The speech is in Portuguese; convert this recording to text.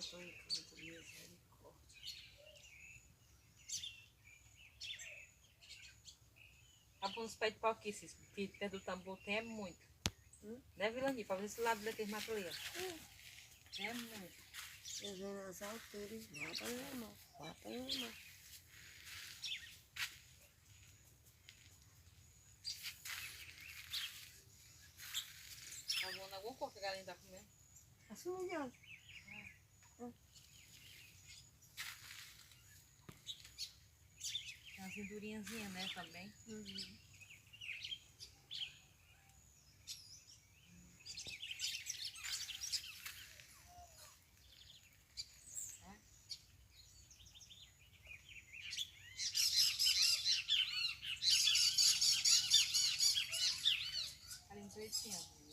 Santo encanto, misericórdia. Tá pondo os pés de pau aqui, Cisco, que perto do tambor tem é muito. Né, Vilani? Pra ver esse lado daquele mato ali, ó. É muito. Eu venho nas alturas, mata minha mão, mata minha mão. Tá voando alguma coisa que a galinha tá comendo. Assim, Deus. Tem uma cinturinhazinha, né, também. Ali no pretinho, ó.